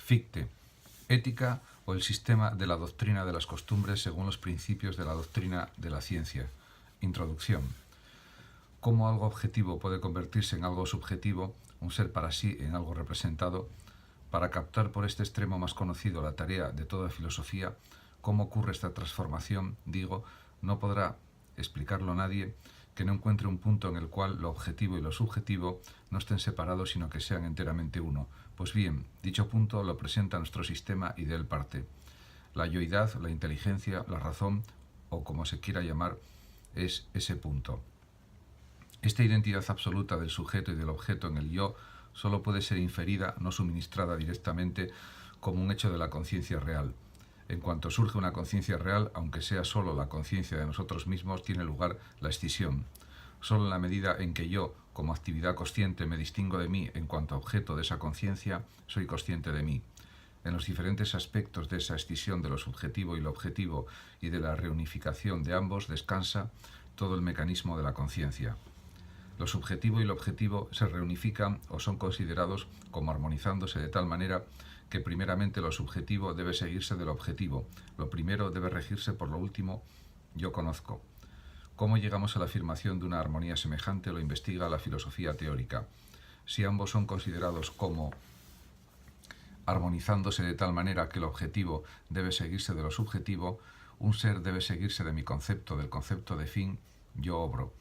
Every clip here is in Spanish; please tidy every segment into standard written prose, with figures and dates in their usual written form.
Fichte, ética o el sistema de la doctrina de las costumbres según los principios de la doctrina de la ciencia. Introducción. Cómo algo objetivo puede convertirse en algo subjetivo, un ser para sí en algo representado. Para captar por este extremo más conocido la tarea de toda filosofía, cómo ocurre esta transformación, no podrá explicarlo nadie que no encuentre un punto en el cual lo objetivo y lo subjetivo no estén separados, sino que sean enteramente uno. Pues bien, dicho punto lo presenta nuestro sistema y de él parte. La yoidad, la inteligencia, la razón, o como se quiera llamar, es ese punto. Esta identidad absoluta del sujeto y del objeto en el yo solo puede ser inferida, no suministrada directamente, como un hecho de la conciencia real. En cuanto surge una conciencia real, aunque sea solo la conciencia de nosotros mismos, tiene lugar la escisión. Solo en la medida en que yo, como actividad consciente, me distingo de mí en cuanto a objeto de esa conciencia, soy consciente de mí. En los diferentes aspectos de esa escisión de lo subjetivo y lo objetivo y de la reunificación de ambos descansa todo el mecanismo de la conciencia. Lo subjetivo y lo objetivo se reunifican o son considerados como armonizándose de tal manera que primeramente lo subjetivo debe seguirse de lo objetivo, lo primero debe regirse por lo último, yo conozco. ¿Cómo llegamos a la afirmación de una armonía semejante? Lo investiga la filosofía teórica. Si ambos son considerados como armonizándose de tal manera que el objetivo debe seguirse de lo subjetivo, un ser debe seguirse de mi concepto, del concepto de fin, yo obro.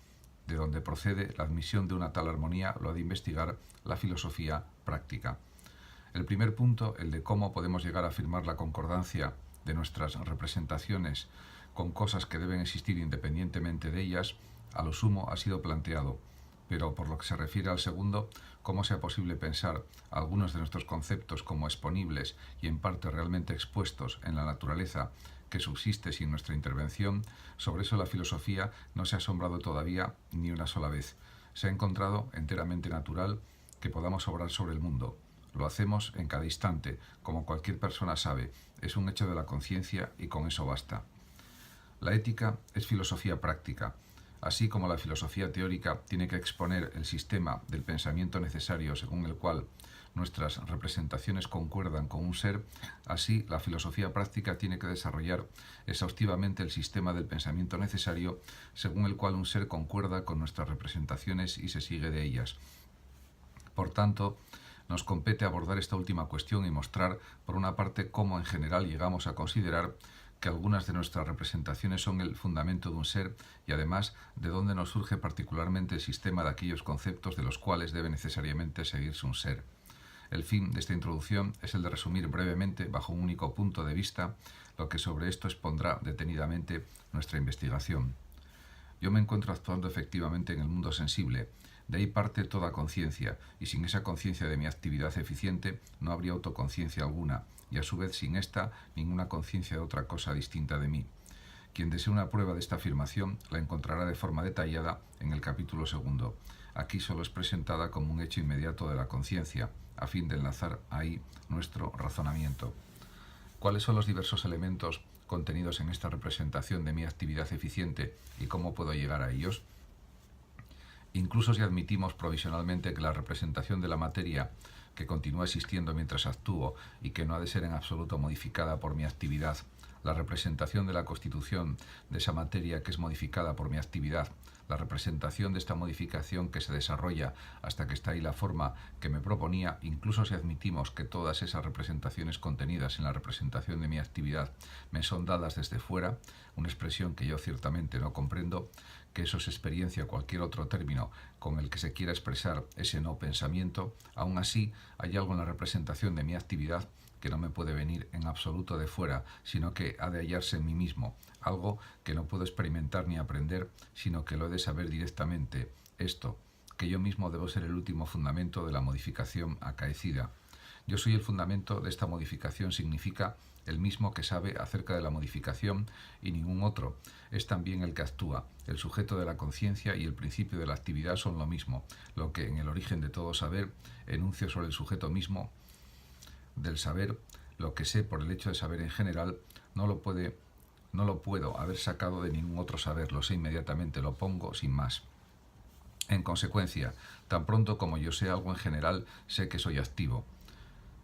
De donde procede la admisión de una tal armonía lo ha de investigar la filosofía práctica. El primer punto, el de cómo podemos llegar a afirmar la concordancia de nuestras representaciones con cosas que deben existir independientemente de ellas, a lo sumo ha sido planteado, pero por lo que se refiere al segundo, cómo sea posible pensar algunos de nuestros conceptos como exponibles y en parte realmente expuestos en la naturaleza que subsiste sin nuestra intervención, sobre eso la filosofía no se ha asombrado todavía ni una sola vez. Se ha encontrado enteramente natural que podamos obrar sobre el mundo. Lo hacemos en cada instante, como cualquier persona sabe, es un hecho de la conciencia y con eso basta. La ética es filosofía práctica. Así como la filosofía teórica tiene que exponer el sistema del pensamiento necesario según el cual nuestras representaciones concuerdan con un ser, así la filosofía práctica tiene que desarrollar exhaustivamente el sistema del pensamiento necesario según el cual un ser concuerda con nuestras representaciones y se sigue de ellas. Por tanto, nos compete abordar esta última cuestión y mostrar, por una parte, cómo en general llegamos a considerar que algunas de nuestras representaciones son el fundamento de un ser y además de dónde nos surge particularmente el sistema de aquellos conceptos de los cuales debe necesariamente seguirse un ser. El fin de esta introducción es el de resumir brevemente, bajo un único punto de vista, lo que sobre esto expondrá detenidamente nuestra investigación. Yo me encuentro actuando efectivamente en el mundo sensible, de ahí parte toda conciencia, y sin esa conciencia de mi actividad eficiente no habría autoconciencia alguna, y a su vez sin esta ninguna conciencia de otra cosa distinta de mí. Quien desee una prueba de esta afirmación la encontrará de forma detallada en el capítulo 2. Aquí solo es presentada como un hecho inmediato de la conciencia, a fin de enlazar ahí nuestro razonamiento. ¿Cuáles son los diversos elementos contenidos en esta representación de mi actividad eficiente y cómo puedo llegar a ellos? Incluso si admitimos provisionalmente que la representación de la materia que continúa existiendo mientras actúo y que no ha de ser en absoluto modificada por mi actividad, la representación de la constitución de esa materia que es modificada por mi actividad, la representación de esta modificación que se desarrolla hasta que está ahí la forma que me proponía, incluso si admitimos que todas esas representaciones contenidas en la representación de mi actividad me son dadas desde fuera, una expresión que yo ciertamente no comprendo, que eso es experiencia o cualquier otro término con el que se quiera expresar ese no pensamiento, aún así hay algo en la representación de mi actividad que no me puede venir en absoluto de fuera, sino que ha de hallarse en mí mismo, algo que no puedo experimentar ni aprender, sino que lo he de saber directamente, esto, que yo mismo debo ser el último fundamento de la modificación acaecida. Yo soy el fundamento de esta modificación significa el mismo que sabe acerca de la modificación y ningún otro. Es también el que actúa. El sujeto de la conciencia y el principio de la actividad son lo mismo, lo que en el origen de todo saber enuncio sobre el sujeto mismo del saber, lo que sé por el hecho de saber en general, no lo puedo haber sacado de ningún otro saber, lo sé inmediatamente, lo pongo sin más. En consecuencia, tan pronto como yo sé algo en general, sé que soy activo.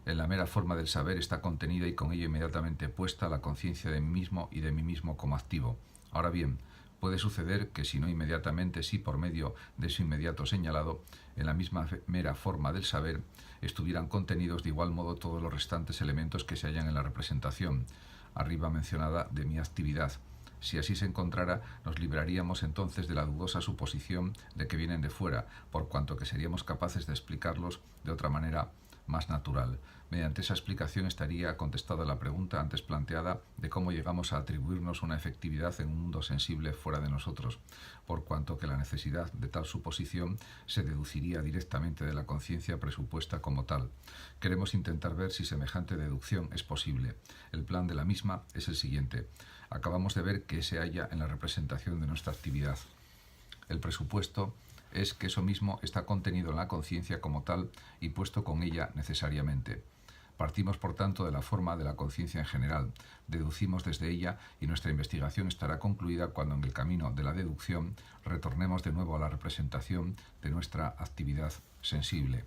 En la mera forma del saber está contenida y con ello inmediatamente puesta la conciencia de mí mismo y de mí mismo como activo. Ahora bien, puede suceder que si no inmediatamente, sí por medio de eso inmediato señalado, en la misma mera forma del saber estuvieran contenidos de igual modo todos los restantes elementos que se hallan en la representación arriba mencionada de mi actividad. Si así se encontrara, nos libraríamos entonces de la dudosa suposición de que vienen de fuera, por cuanto que seríamos capaces de explicarlos de otra manera más natural. Mediante esa explicación estaría contestada la pregunta antes planteada de cómo llegamos a atribuirnos una efectividad en un mundo sensible fuera de nosotros, por cuanto que la necesidad de tal suposición se deduciría directamente de la conciencia presupuesta como tal. Queremos intentar ver si semejante deducción es posible. El plan de la misma es el siguiente. Acabamos de ver que se halla en la representación de nuestra actividad. El presupuesto es que eso mismo está contenido en la conciencia como tal y puesto con ella necesariamente. Partimos, por tanto, de la forma de la conciencia en general, deducimos desde ella y nuestra investigación estará concluida cuando en el camino de la deducción retornemos de nuevo a la representación de nuestra actividad sensible.